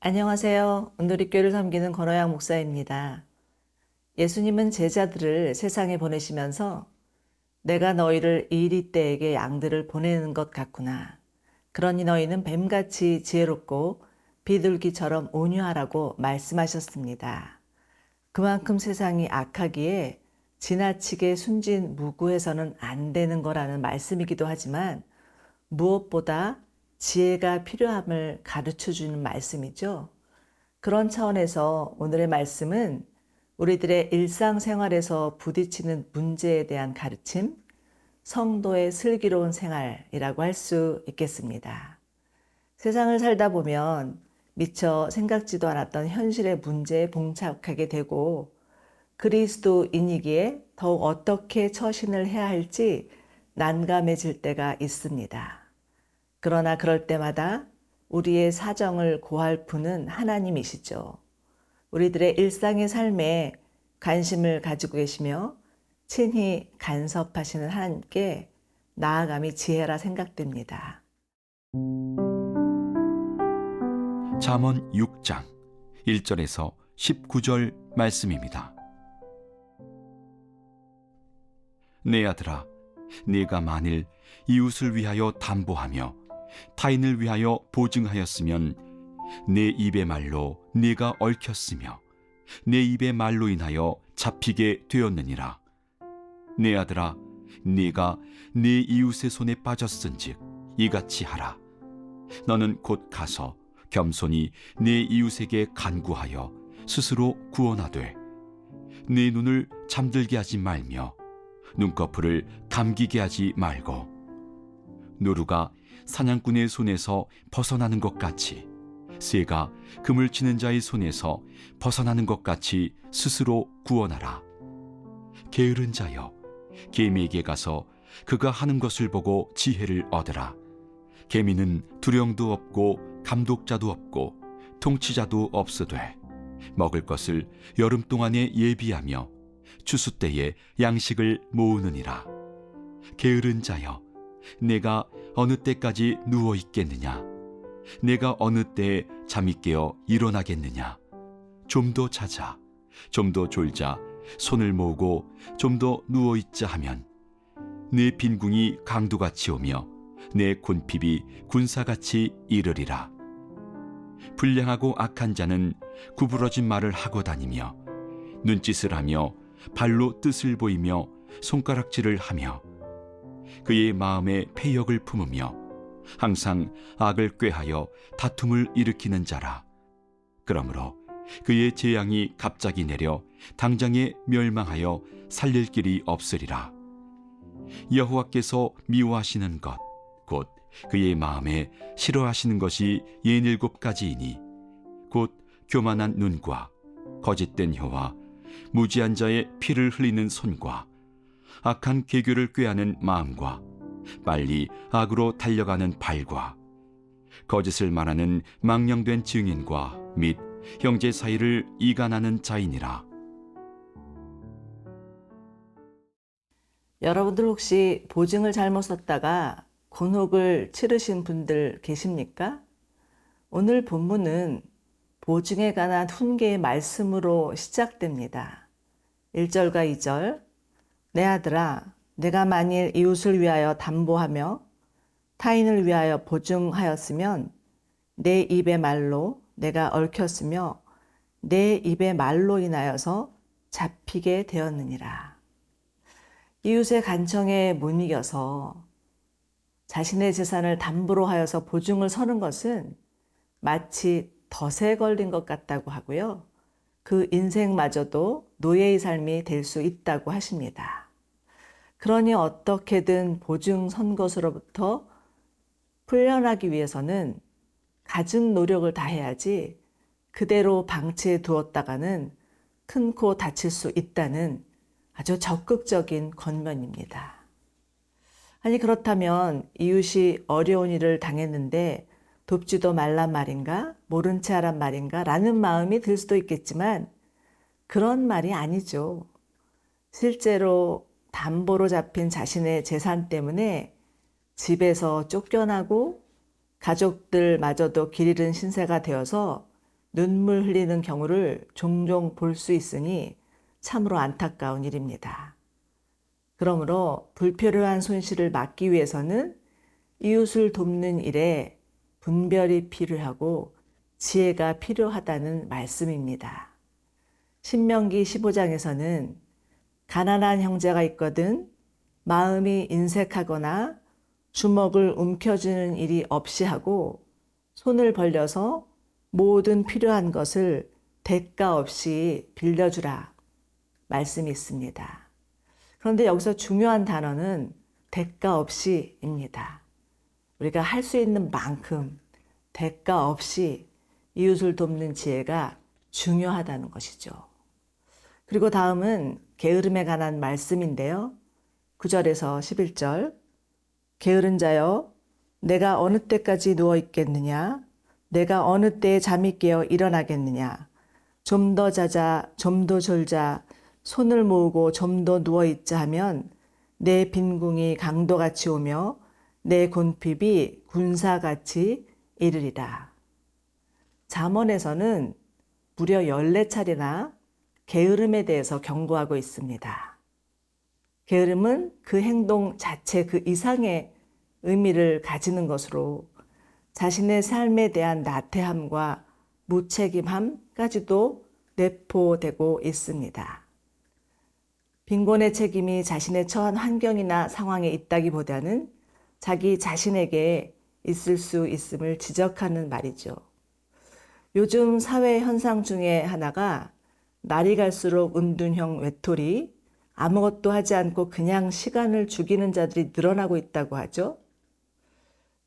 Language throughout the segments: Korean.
안녕하세요. 온누리교회를 섬기는 권호양 목사입니다. 예수님은 제자들을 세상에 보내시면서 내가 너희를 이리 때에게 양들을 보내는 것 같구나. 그러니 너희는 뱀같이 지혜롭고 비둘기처럼 온유하라고 말씀하셨습니다. 그만큼 세상이 악하기에 지나치게 순진무구해서는 안 되는 거라는 말씀이기도 하지만 무엇보다 지혜가 필요함을 가르쳐 주는 말씀이죠. 그런 차원에서 오늘의 말씀은 우리들의 일상생활에서 부딪히는 문제에 대한 가르침, 성도의 슬기로운 생활이라고 할 수 있겠습니다. 세상을 살다 보면 미처 생각지도 않았던 현실의 문제에 봉착하게 되고 그리스도인이기에 더욱 어떻게 처신을 해야 할지 난감해질 때가 있습니다. 그러나 그럴 때마다 우리의 사정을 고할 분은 하나님이시죠. 우리들의 일상의 삶에 관심을 가지고 계시며 친히 간섭하시는 하나님께 나아감이 지혜라 생각됩니다. 잠언 6장 1절에서 19절 말씀입니다. 내 아들아, 네가 만일 이웃을 위하여 담보하며 타인을 위하여 보증하였으면 내 입의 말로 네가 얽혔으며 내 입의 말로 인하여 잡히게 되었느니라. 내 아들아, 네가 네 이웃의 손에 빠졌은즉 이같이 하라. 너는 곧 가서 겸손히 네 이웃에게 간구하여 스스로 구원하되 네 눈을 잠들게 하지 말며 눈꺼풀을 감기게 하지 말고 노루가 사냥꾼의 손에서 벗어나는 것 같이 새가 그물 치는 자의 손에서 벗어나는 것 같이 스스로 구원하라. 게으른 자여, 개미에게 가서 그가 하는 것을 보고 지혜를 얻으라. 개미는 두령도 없고 감독자도 없고 통치자도 없으되 먹을 것을 여름 동안에 예비하며 추수 때에 양식을 모으느니라. 게으른 자여, 내가 어느 때까지 누워 있겠느냐? 내가 어느 때에 잠이 깨어 일어나겠느냐? 좀 더 자자, 좀 더 졸자, 손을 모으고 좀 더 누워 있자 하면 내 빈궁이 강도같이 오며 내 곤핍이 군사같이 이르리라. 불량하고 악한 자는 구부러진 말을 하고 다니며 눈짓을 하며 발로 뜻을 보이며 손가락질을 하며 그의 마음에 패역을 품으며 항상 악을 꾀하여 다툼을 일으키는 자라. 그러므로 그의 재앙이 갑자기 내려 당장에 멸망하여 살릴 길이 없으리라. 여호와께서 미워하시는 것 곧 그의 마음에 싫어하시는 것이 67가지이니 곧 교만한 눈과 거짓된 혀와 무지한 자의 피를 흘리는 손과 악한 계교를 꾀하는 마음과 빨리 악으로 달려가는 발과 거짓을 말하는 망령된 증인과 및 형제 사이를 이간하는 자이니라. 여러분들 혹시 보증을 잘못 썼다가 곤혹을 치르신 분들 계십니까? 오늘 본문은 보증에 관한 훈계의 말씀으로 시작됩니다. 1절과 2절, 내 아들아, 내가 만일 이웃을 위하여 담보하며 타인을 위하여 보증하였으면 내 입의 말로 내가 얽혔으며 내 입의 말로 인하여서 잡히게 되었느니라. 이웃의 간청에 못 이겨서 자신의 재산을 담보로 하여서 보증을 서는 것은 마치 덫에 걸린 것 같다고 하고요. 그 인생마저도 노예의 삶이 될 수 있다고 하십니다. 그러니 어떻게든 보증 선 것으로부터 풀려나기 위해서는 갖은 노력을 다해야지 그대로 방치해 두었다가는 큰 코 다칠 수 있다는 아주 적극적인 권면입니다. 아니 그렇다면 이웃이 어려운 일을 당했는데 돕지도 말란 말인가? 모른 채 하란 말인가? 라는 마음이 들 수도 있겠지만 그런 말이 아니죠. 실제로 담보로 잡힌 자신의 재산 때문에 집에서 쫓겨나고 가족들마저도 길 잃은 신세가 되어서 눈물 흘리는 경우를 종종 볼 수 있으니 참으로 안타까운 일입니다. 그러므로 불필요한 손실을 막기 위해서는 이웃을 돕는 일에 분별이 필요하고 지혜가 필요하다는 말씀입니다. 신명기 15장에서는 가난한 형제가 있거든 마음이 인색하거나 주먹을 움켜쥐는 일이 없이 하고 손을 벌려서 모든 필요한 것을 대가 없이 빌려주라 말씀이 있습니다. 그런데 여기서 중요한 단어는 대가 없이입니다. 우리가 할 수 있는 만큼 대가 없이 이웃을 돕는 지혜가 중요하다는 것이죠. 그리고 다음은 게으름에 관한 말씀인데요. 9절에서 11절 게으른 자여 내가 어느 때까지 누워 있겠느냐 내가 어느 때에 잠이 깨어 일어나겠느냐 좀 더 자자 좀 더 졸자 손을 모으고 좀 더 누워 있자 하면 내 빈궁이 강도같이 오며 내 곤핍이 군사같이 이르리라. 잠언에서는 무려 14차례나 게으름에 대해서 경고하고 있습니다. 게으름은 그 행동 자체 그 이상의 의미를 가지는 것으로 자신의 삶에 대한 나태함과 무책임함까지도 내포되고 있습니다. 빈곤의 책임이 자신의 처한 환경이나 상황에 있다기보다는 자기 자신에게 있을 수 있음을 지적하는 말이죠. 요즘 사회 현상 중에 하나가 날이 갈수록 은둔형 외톨이, 아무것도 하지 않고 그냥 시간을 죽이는 자들이 늘어나고 있다고 하죠.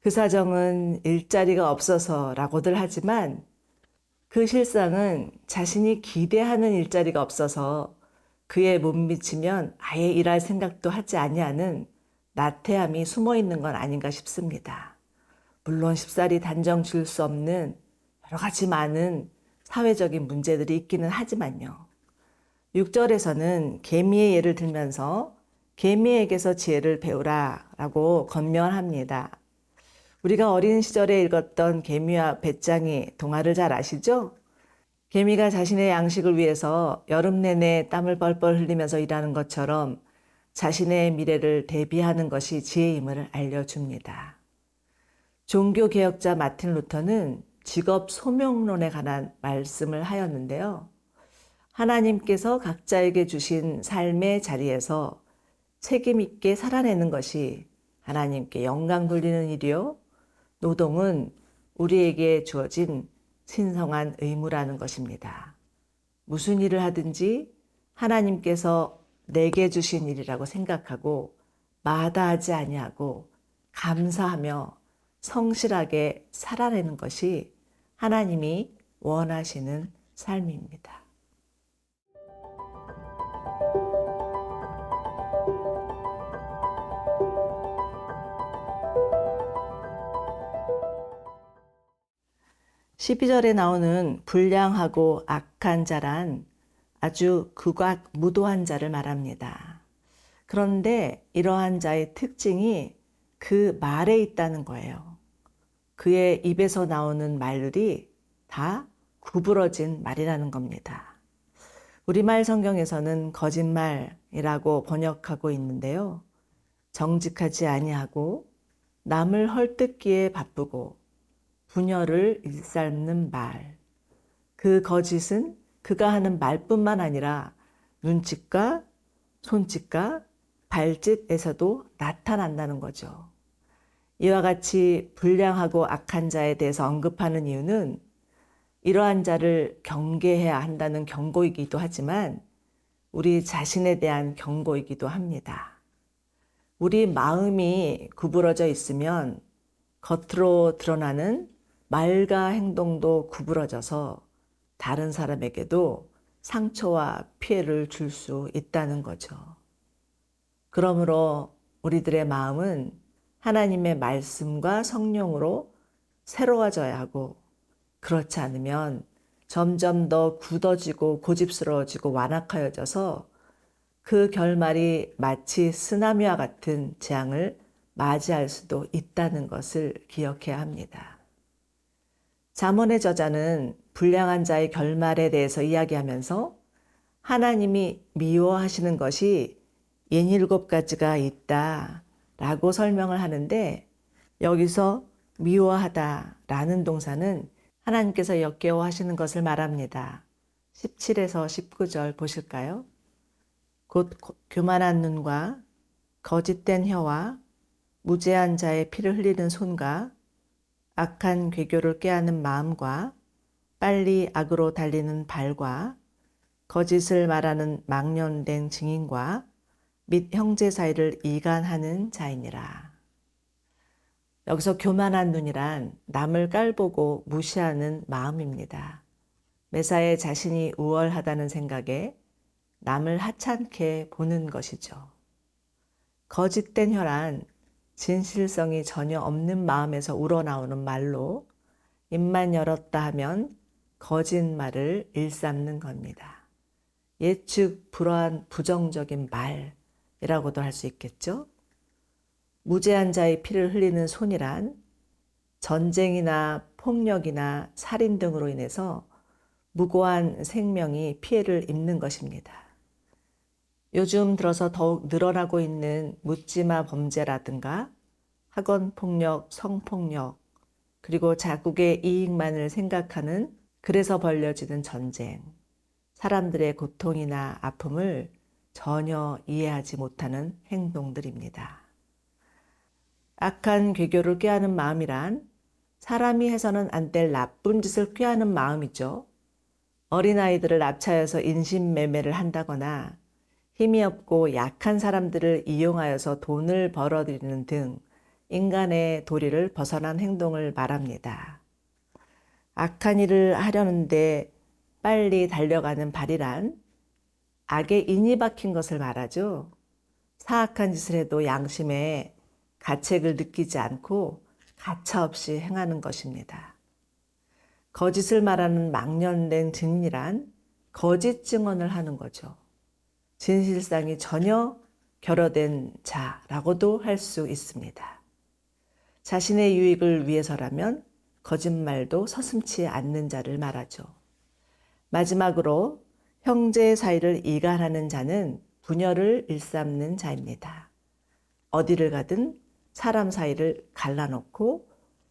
그 사정은 일자리가 없어서라고들 하지만 그 실상은 자신이 기대하는 일자리가 없어서 그에 못 미치면 아예 일할 생각도 하지 아니하는 나태함이 숨어 있는 건 아닌가 싶습니다. 물론 쉽사리 단정 지을 수 없는 여러 가지 많은 사회적인 문제들이 있기는 하지만요. 6절에서는 개미의 예를 들면서 개미에게서 지혜를 배우라라고 권면합니다. 우리가 어린 시절에 읽었던 개미와 배짱이 동화를 잘 아시죠? 개미가 자신의 양식을 위해서 여름 내내 땀을 뻘뻘 흘리면서 일하는 것처럼 자신의 미래를 대비하는 것이 지혜임을 알려줍니다. 종교개혁자 마틴 루터는 직업 소명론에 관한 말씀을 하였는데요. 하나님께서 각자에게 주신 삶의 자리에서 책임 있게 살아내는 것이 하나님께 영광 돌리는 일이요. 노동은 우리에게 주어진 신성한 의무라는 것입니다. 무슨 일을 하든지 하나님께서 내게 주신 일이라고 생각하고 마다하지 아니하고 감사하며 성실하게 살아내는 것이 하나님이 원하시는 삶입니다. (12절에) 나오는 불량하고 악한 자란 아주 극악무도한 자를 말합니다. 그런데 이러한 자의 특징이 그 말에 있다는 거예요. 그의 입에서 나오는 말들이 다 구부러진 말이라는 겁니다. 우리말 성경에서는 거짓말이라고 번역하고 있는데요. 정직하지 아니하고 남을 헐뜯기에 바쁘고 분열을 일삼는 말. 그 거짓은 그가 하는 말뿐만 아니라 눈짓과 손짓과 발짓에서도 나타난다는 거죠. 이와 같이 불량하고 악한 자에 대해서 언급하는 이유는 이러한 자를 경계해야 한다는 경고이기도 하지만 우리 자신에 대한 경고이기도 합니다. 우리 마음이 구부러져 있으면 겉으로 드러나는 말과 행동도 구부러져서 다른 사람에게도 상처와 피해를 줄 수 있다는 거죠. 그러므로 우리들의 마음은 하나님의 말씀과 성령으로 새로워져야 하고 그렇지 않으면 점점 더 굳어지고 고집스러워지고 완악하여져서 그 결말이 마치 쓰나미와 같은 재앙을 맞이할 수도 있다는 것을 기억해야 합니다. 잠언의 저자는 불량한 자의 결말에 대해서 이야기하면서 하나님이 미워하시는 것이 67가지가 있다라고 설명을 하는데, 여기서 미워하다라는 동사는 하나님께서 역겨워하시는 것을 말합니다. 17에서 19절 보실까요? 곧 교만한 눈과 거짓된 혀와 무죄한 자의 피를 흘리는 손과 악한 괴교를 꾀하는 마음과 빨리 악으로 달리는 발과 거짓을 말하는 망령된 증인과 및 형제 사이를 이간하는 자이니라. 여기서 교만한 눈이란 남을 깔보고 무시하는 마음입니다. 매사에 자신이 우월하다는 생각에 남을 하찮게 보는 것이죠. 거짓된 혀란 진실성이 전혀 없는 마음에서 우러나오는 말로 입만 열었다 하면 거짓말을 일삼는 겁니다. 예측 불허한 부정적인 말이라고도 할 수 있겠죠. 무죄한 자의 피를 흘리는 손이란 전쟁이나 폭력이나 살인 등으로 인해서 무고한 생명이 피해를 입는 것입니다. 요즘 들어서 더욱 늘어나고 있는 묻지마 범죄라든가 학원폭력, 성폭력, 그리고 자국의 이익만을 생각하는, 그래서 벌려지는 전쟁, 사람들의 고통이나 아픔을 전혀 이해하지 못하는 행동들입니다. 악한 괴교를 꾀하는 마음이란 사람이 해서는 안 될 나쁜 짓을 꾀하는 마음이죠. 어린아이들을 압차해서 인신매매를 한다거나 힘이 없고 약한 사람들을 이용하여서 돈을 벌어들이는 등 인간의 도리를 벗어난 행동을 말합니다. 악한 일을 하려는데 빨리 달려가는 발이란 악에 인이 박힌 것을 말하죠. 사악한 짓을 해도 양심에 가책을 느끼지 않고 가차없이 행하는 것입니다. 거짓을 말하는 망령된 증인이란 거짓 증언을 하는 거죠. 진실상이 전혀 결여된 자라고도 할 수 있습니다. 자신의 유익을 위해서라면 거짓말도 서슴지 않는 자를 말하죠. 마지막으로 형제 사이를 이간하는 자는 분열을 일삼는 자입니다. 어디를 가든 사람 사이를 갈라놓고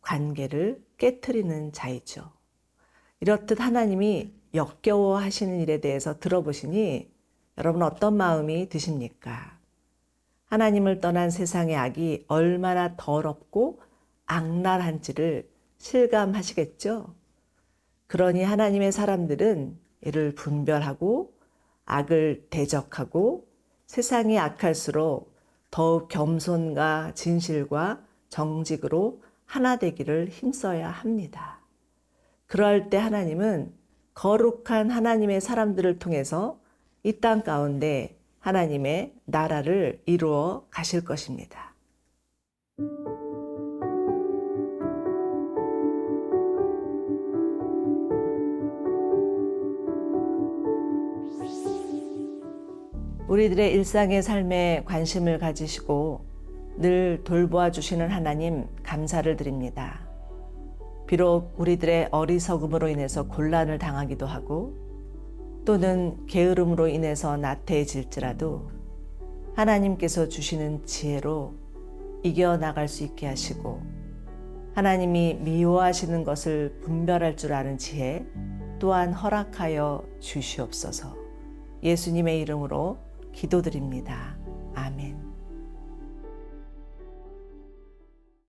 관계를 깨트리는 자이죠. 이렇듯 하나님이 역겨워하시는 일에 대해서 들어보시니 여러분 어떤 마음이 드십니까? 하나님을 떠난 세상의 악이 얼마나 더럽고 악랄한지를 실감하시겠죠? 그러니 하나님의 사람들은 이를 분별하고 악을 대적하고 세상이 악할수록 더욱 겸손과 진실과 정직으로 하나 되기를 힘써야 합니다. 그럴 때 하나님은 거룩한 하나님의 사람들을 통해서 이 땅 가운데 하나님의 나라를 이루어 가실 것입니다. 우리들의 일상의 삶에 관심을 가지시고 늘 돌보아 주시는 하나님 감사를 드립니다. 비록 우리들의 어리석음으로 인해서 곤란을 당하기도 하고 또는 게으름으로 인해서 나태해질지라도 하나님께서 주시는 지혜로 이겨나갈 수 있게 하시고 하나님이 미워하시는 것을 분별할 줄 아는 지혜 또한 허락하여 주시옵소서. 예수님의 이름으로 기도드립니다. 아멘.